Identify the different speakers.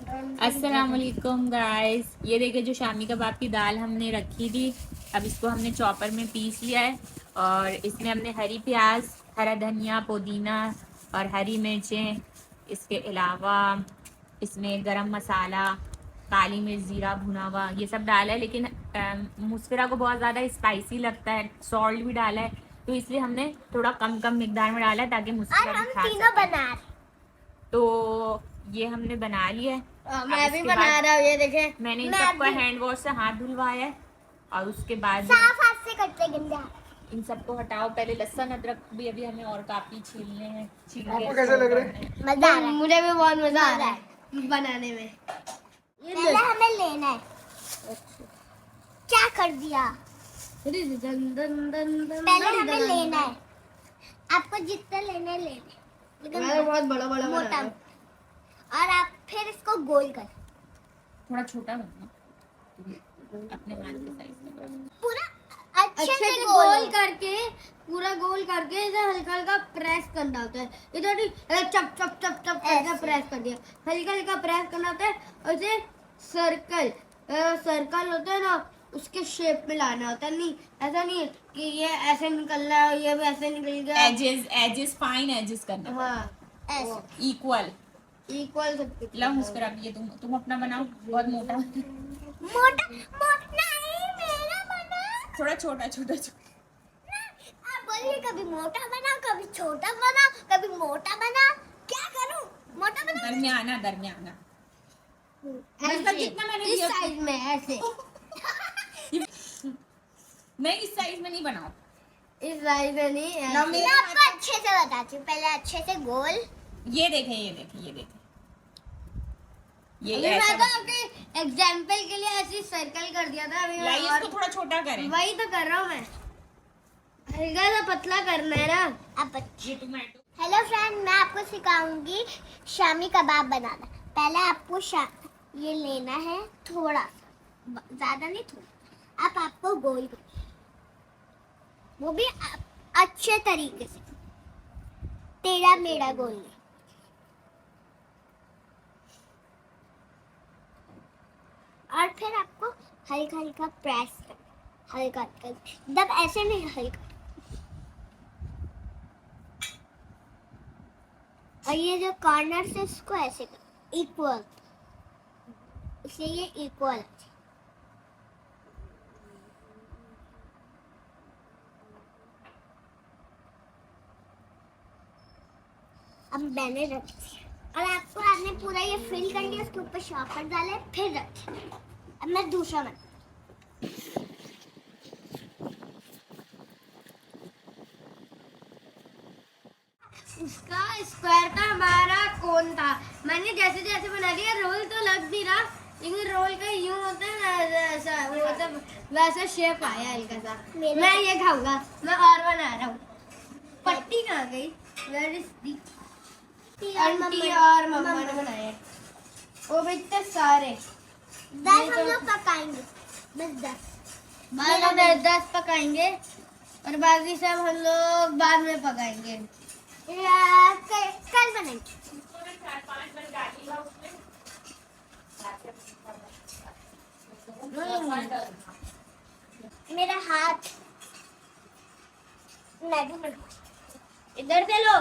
Speaker 1: अस्सलाम वालेकुम गाइस, ये देखिए जो शामी कबाब की दाल हमने रखी थी, अब इसको हमने चॉपर में पीस लिया है और इसमें हमने हरी प्याज, हरा धनिया, पुदीना और हरी मिर्चें, इसके अलावा इसमें गरम मसाला, काली मिर्च, जीरा भुना हुआ ये सब डाला है। लेकिन मुस्फिरा को बहुत ज़्यादा स्पाइसी लगता है, सॉल्ट भी डाला है, तो इसलिए हमने थोड़ा कम कम मिकदार में डाला है ताकि मुस्फिरा भी खा सके। तो ये हमने बना लिया है।
Speaker 2: मैं भी बना रहा हूँ, ये देखे
Speaker 1: मैंने इन सबको हैंड वॉश से हाथ धुलवाया है और उसके बाद
Speaker 2: साफ हाथ से करते गंदा।
Speaker 1: इन सबको हटाओ। पहले लहसुन अदरक भी अभी हमें और काफी छीलने हैं।
Speaker 3: आपको कैसे लग रहा है?
Speaker 2: मजा आ रहा है। मुझे भी बहुत मजा आ रहा है बनाने में। पहले हमें लेना है। क्या कर दिया? पहले हमें लेना है। आपको जितना लेना है लेना, लेकिन बहुत बड़ा बड़ा मोटा, और आप फिर इसको गोल कर,
Speaker 1: थोड़ा छोटा बनना अपने हाथ के साइज का।
Speaker 2: पूरा अच्छे से गोल करके, पूरा गोल करके इसे हल्का हल्का प्रेस करना होता है। इधर ही चप चप चप चप करके प्रेस कर दिया, हल्का हल्का प्रेस करना होता है और इसे सर्कल होता है ना, उसके शेप में लाना होता है। नहीं ऐसा नहीं है कि ये ऐसे निकल रहा है, ये भी ऐसे निकल गया।
Speaker 1: एजेस फाइन एजेस करना।
Speaker 2: हाँ ऐसे
Speaker 1: इक्वल
Speaker 2: सब कुछ।
Speaker 1: लव मुस्कुरा भी। ये तुम अपना बनाओ, बहुत मोटा
Speaker 2: मोटा मोटा नहीं, मेरा बना।
Speaker 1: थोड़ा छोटा छोटा।
Speaker 2: आप बोलिए कभी मोटा बना, कभी छोटा बना, कभी मोटा बना। क्या करूं? मोटा बना,
Speaker 1: दरमियाना दरमियाना।
Speaker 2: मतलब
Speaker 1: जितना मैंने
Speaker 2: इस
Speaker 1: दिया
Speaker 2: साइज में ऐसे।
Speaker 1: नहीं, इस साइज में नहीं बनाओ,
Speaker 2: इस साइज में नहीं ऐसे। मैं आपको अच्छे से बताती हूँ। पहले अच्छे से गोल।
Speaker 1: ये देखें ये देखें ये देखें, ये
Speaker 2: अभी
Speaker 1: ऐसा
Speaker 2: मैं तो आपके एग्जाम्पल के लिए ऐसे सर्कल कर दिया था। अभी मैं
Speaker 1: इसको थोड़ा छोटा करें।
Speaker 2: वही तो कर रहा हूँ मैं, हल्का सा पतला करना है ना। अब
Speaker 1: ये टोमेटो।
Speaker 2: हेलो फ्रेंड, मैं आपको सिखाऊंगी शामी कबाब बनाना। पहले आपको ये लेना है, थोड़ा सा, ज्यादा नहीं, थोड़ा। आपको गोल करना, वो भी अच्छे तरीके से, टेढ़ा मेढ़ा गोल नहीं। और फिर आपको हल्का हल्का प्रेस करना, हल्का हल्का, एकदम ऐसे नहीं, हल्का। और ये जो कॉर्नर से इसको ऐसे कर, इक्वल, इसलिए ये इक्वल। अब मैंने रख दिया और आपको आपने पूरा ये फिल कर लिया, उसके ऊपर शॉपर डाले, फिर रखे। अब मैं दूसरा बना। उसका स्क्वायर का हमारा कोन था। मैंने जैसे जैसे बना लिया, रोल तो लग नहीं रहा, लेकिन रोल का यूं होता है ना, ऐसा वो सब वैसा शेप आया हल्का सा। मैं ये खाऊंगा। मैं और बना रहा हूँ। पट्टी कहाँ गई? Where is the? आंटी और मम्मा ने बनाए वो भी इतने सारे। 10 हम लोग पकाएंगे, बस 10 10 पकाएंगे और बाकी सब हम लोग बाद में पकाएंगे। कल बनाएंगे। मेरा हाथ इधर से लो।